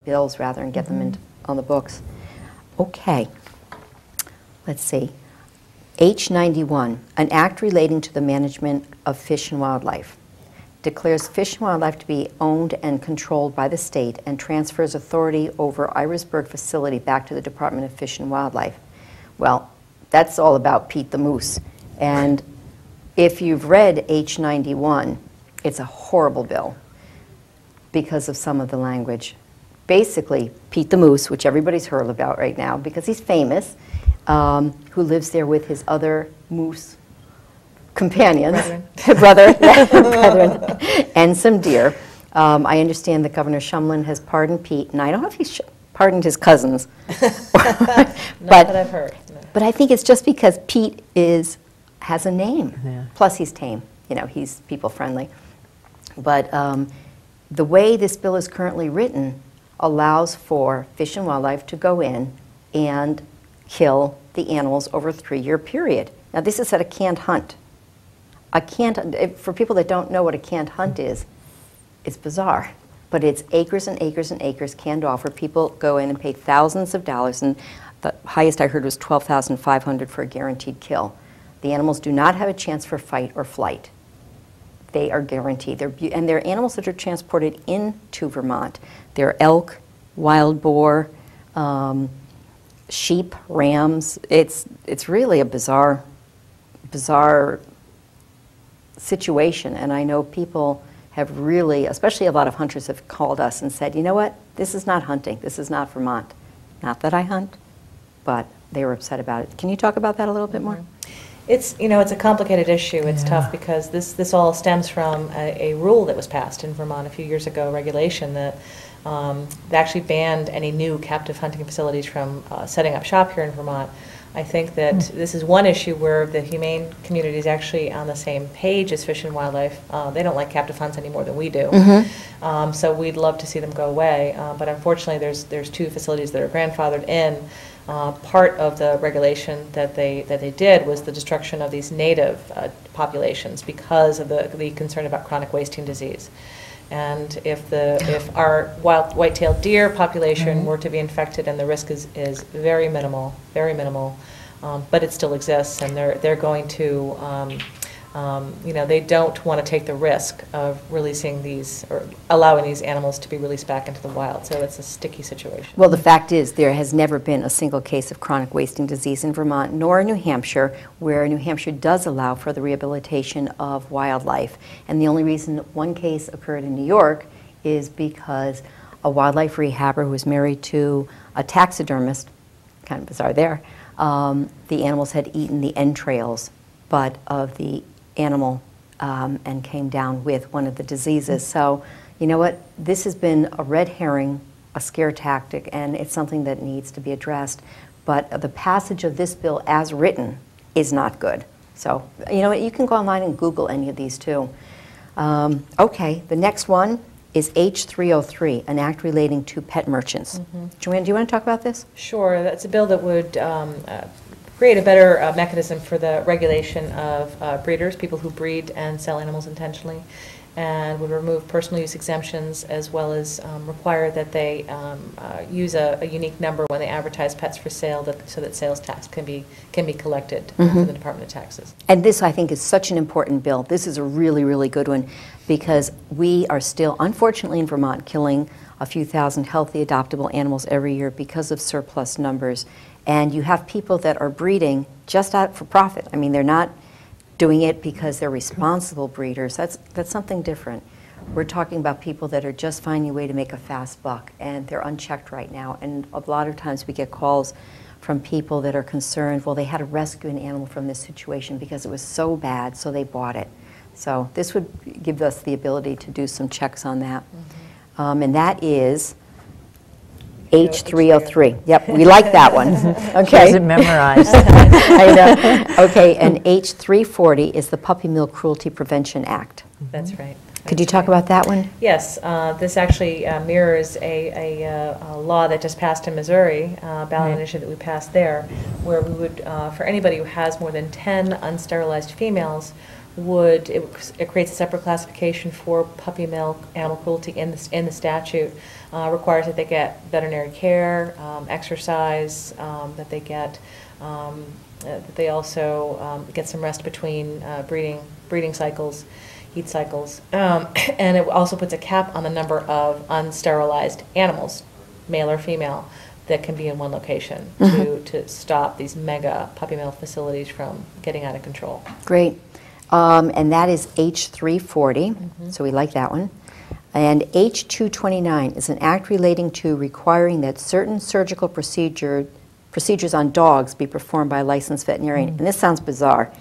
bills rather and get them on the books. Okay, let's see. H91, an act relating to the management of fish and wildlife, declares fish and wildlife to be owned and controlled by the state and transfers authority over Irisburg facility back to the Department of Fish and Wildlife. Well, that's all about Pete the Moose. And if you've read H91, it's a horrible bill because of some of the language. Basically, Pete the Moose, which everybody's heard about right now because he's famous, who lives there with his other moose companions, brethren, and some deer. I understand that Governor Shumlin has pardoned Pete, and I don't know if he's pardoned his cousins. Not that I've heard. No. But I think it's just because Pete has a name. Yeah. Plus, he's tame. You know, he's people-friendly. But the way this bill is currently written allows for Fish and Wildlife to go in and kill the animals over a 3-year period. Now, this is at a canned hunt. For people that don't know what a canned hunt is, it's bizarre. But it's acres and acres and acres canned off where people go in and pay thousands of dollars, and the highest I heard was $12,500 for a guaranteed kill. The animals do not have a chance for fight or flight. They are guaranteed. And they're animals that are transported into Vermont. They're elk, wild boar, sheep, rams. It's really a bizarre situation. And I know people have really, especially a lot of hunters have called us and said, you know what, this is not hunting. This is not Vermont. Not that I hunt, but they were upset about it. Can you talk about that a little bit more? It's, it's a complicated issue. It's tough because this all stems from a rule that was passed in Vermont a few years ago, regulation that actually banned any new captive hunting facilities from setting up shop here in Vermont. I think that this is one issue where the humane community is actually on the same page as Fish and Wildlife. They don't like captive hunts any more than we do. So we'd love to see them go away. But unfortunately, there's 2 facilities that are grandfathered in. Part of the regulation that they did was the destruction of these native populations because of the concern about chronic wasting disease. And if our white-tailed deer population were to be infected, and the risk is very minimal, but it still exists, and they're going to, they don't want to take the risk of releasing these or allowing these animals to be released back into the wild. So it's a sticky situation. Well, the fact is there has never been a single case of chronic wasting disease in Vermont, nor in New Hampshire, where New Hampshire does allow for the rehabilitation of wildlife. And the only reason one case occurred in New York is because a wildlife rehabber who was married to a taxidermist, kind of bizarre there, the animals had eaten the entrails of the animal and came down with one of the diseases. So, you know what? This has been a red herring, a scare tactic, and it's something that needs to be addressed. But the passage of this bill as written is not good. So, you know what? You can go online and Google any of these too. Okay, the next one is H303, an act relating to pet merchants. Joanne, do you want to talk about this? Sure. That's a bill that would create a better mechanism for the regulation of breeders, people who breed and sell animals intentionally, and would remove personal use exemptions as well as require that they use a unique number when they advertise pets for sale so that sales tax can be collected from the Department of Taxes. And this, I think, is such an important bill. This is a really, really good one because we are still, unfortunately in Vermont, killing a few thousand healthy adoptable animals every year because of surplus numbers. And you have people that are breeding just out for profit. I mean, they're not doing it because they're responsible breeders. That's something different. We're talking about people that are just finding a way to make a fast buck, and they're unchecked right now. And a lot of times we get calls from people that are concerned, well, they had to rescue an animal from this situation because it was so bad, so they bought it. So this would give us the ability to do some checks on that. And that is H303. Yep, we like that one. Okay. Has it memorized. I know. Okay, and H340 is the Puppy Mill Cruelty Prevention Act. That's right. Could you talk about that one? Yes, this actually mirrors a law that just passed in Missouri, ballot initiative that we passed there, where we would, for anybody who has more than 10 unsterilized females, it creates a separate classification for puppy mill animal cruelty in the statute. Requires that they get veterinary care, exercise, that they get that they also get some rest between breeding cycles, heat cycles, and it also puts a cap on the number of unsterilized animals, male or female, that can be in one location to stop these mega puppy mill facilities from getting out of control. Great. And that is H340, so we like that one. And H229 is an act relating to requiring that certain surgical procedures on dogs be performed by a licensed veterinarian. And this sounds bizarre.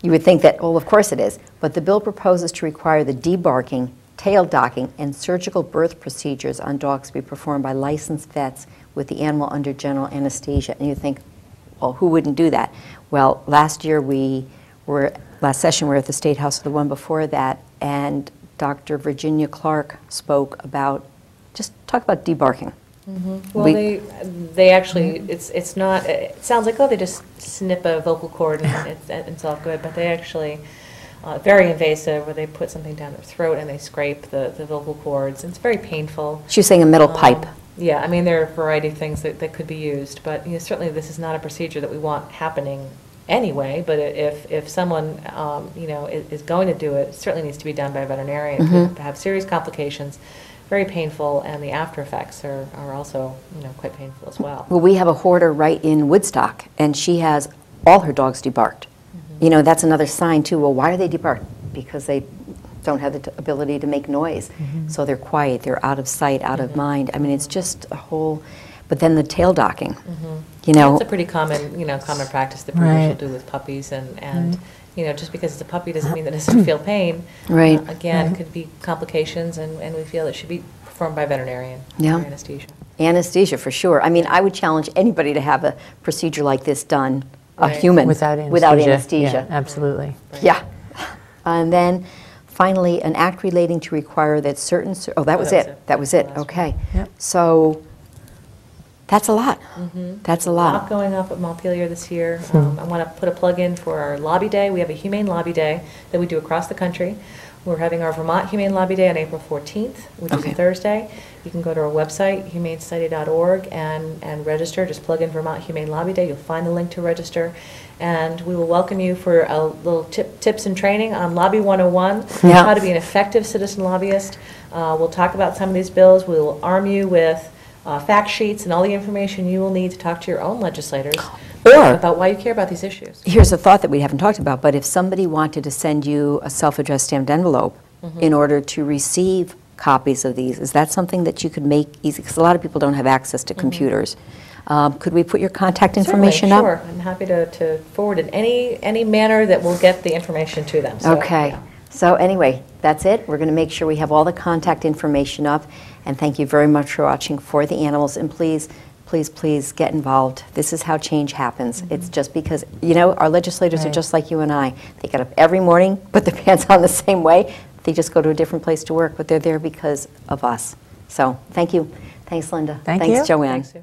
You would think that, well, of course it is, but the bill proposes to require the debarking, tail docking, and surgical birth procedures on dogs to be performed by licensed vets with the animal under general anesthesia. And you think, well, who wouldn't do that? Well, last session we were at the State House, the one before that, and Dr. Virginia Clark spoke about, just talk about debarking. Well, they actually, it's not, it sounds like, oh, they just snip a vocal cord and it's all good, but they actually, very invasive, where they put something down their throat and they scrape the vocal cords. It's very painful. She was saying a metal pipe. Yeah, I mean, there are a variety of things that could be used, but certainly this is not a procedure that we want happening anyway, but if someone is going to do it, it certainly needs to be done by a veterinarian. It could have serious complications, very painful, and the after effects are also quite painful as well. Well, we have a hoarder right in Woodstock, and she has all her dogs debarked. That's another sign too. Well, why are they debarked? Because they don't have the ability to make noise, so they're quiet, they're out of sight, out of mind. I mean, it's just a whole. But then the tail docking, It's a pretty common practice that breeders will do with puppies, and just because it's a puppy doesn't mean that it doesn't feel pain. Right. Again, could be complications, and we feel it should be performed by a veterinarian. Yeah. Or anesthesia. Anesthesia, for sure. I mean, I would challenge anybody to have a procedure like this done, a Right. human, Without anesthesia. Without anesthesia. Yeah, absolutely. Right. Yeah. And then finally, an act relating to require that certain, that was it. That was it, Last one. okay. Yep. So that's a lot. That's a A lot lot. going up at Montpelier this year. I want to put a plug in for our lobby day. We have a Humane Lobby Day that we do across the country. We're having our Vermont Humane Lobby Day on April 14th, which is Okay. a Thursday. You can go to our website, humanesociety.org, and register. Just plug in Vermont Humane Lobby Day. You'll find the link to register. And we will welcome you for a little tips and training on Lobby 101, Yeah. how to be an effective citizen lobbyist. We'll talk about some of these bills. We will arm you with fact sheets and all the information you will need to talk to your own legislators Or- about why you care about these issues. Here's a thought that we haven't talked about, but if somebody wanted to send you a self-addressed stamped envelope in order to receive copies of these, is that something that you could make easy? Because a lot of people don't have access to computers. Could we put your contact information Certainly, up? sure. I'm happy to forward in any manner that will get the information to them. So, Okay. yeah. So anyway, that's it. We're going to make sure we have all the contact information up. And thank you very much for watching For the Animals. And please, please, please get involved. This is how change happens. It's just because, our legislators are Right. just like you and I. They get up every morning, put their pants on the same way. They just go to a different place to work, but they're there because of us. So thank you. Thanks, Linda. Thank Thanks, you. Joanne. Thanks, Sue.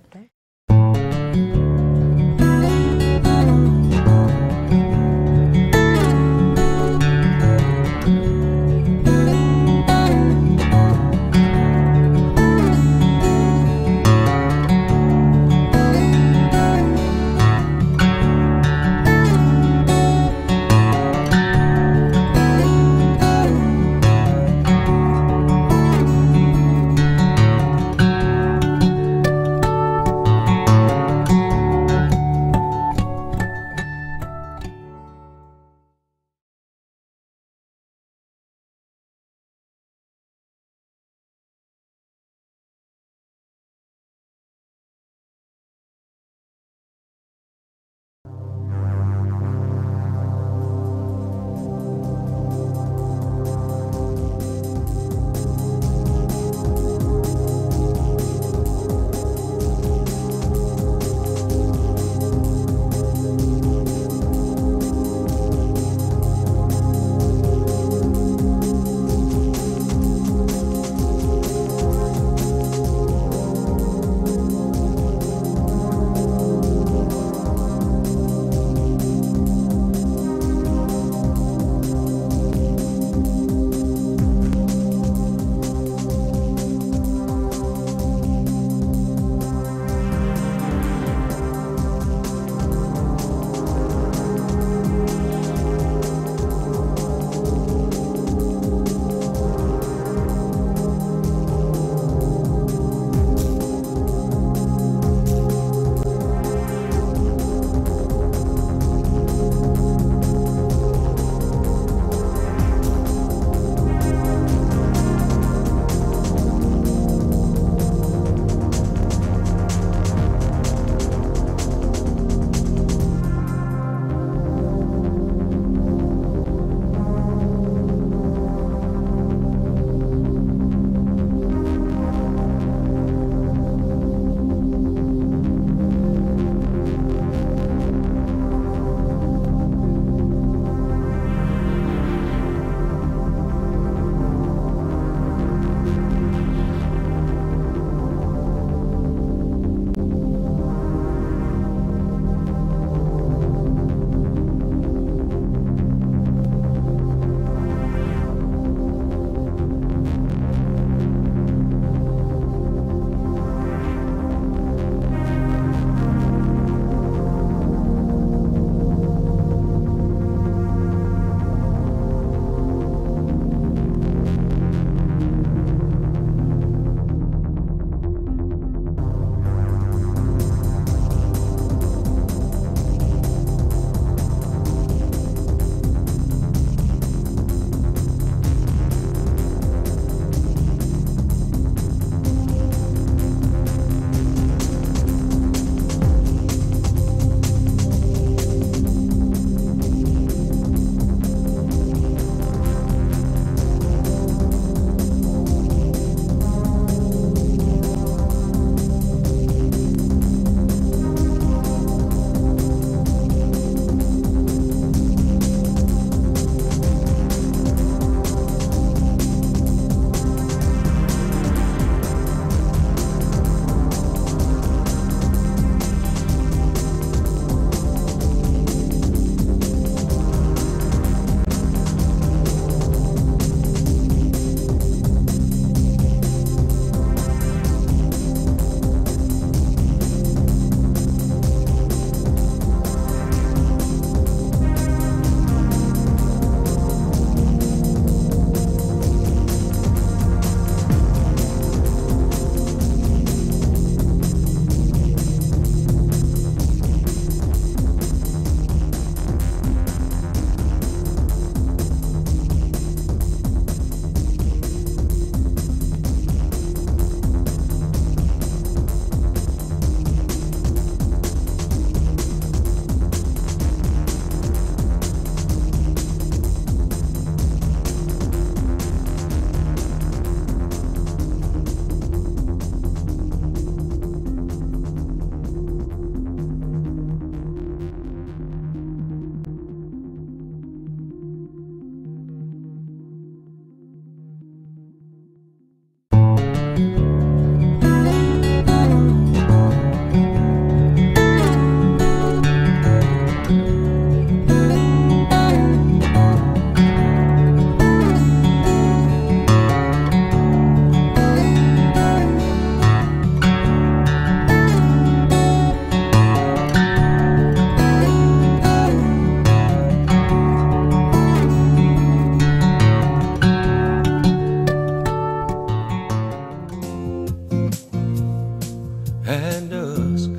At dusk,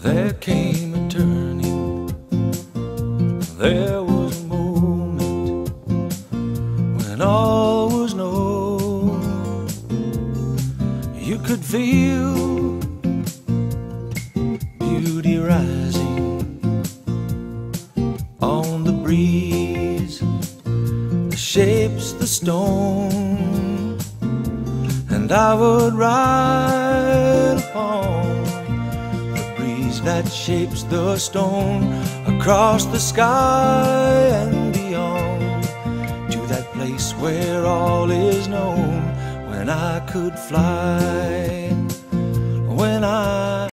there came a turning. There was a moment when all was known. You could feel beauty rising on the breeze, the shapes, the stone, and I would ride upon the breeze that shapes the stone, across the sky and beyond, to that place where all is known, when I could fly, when I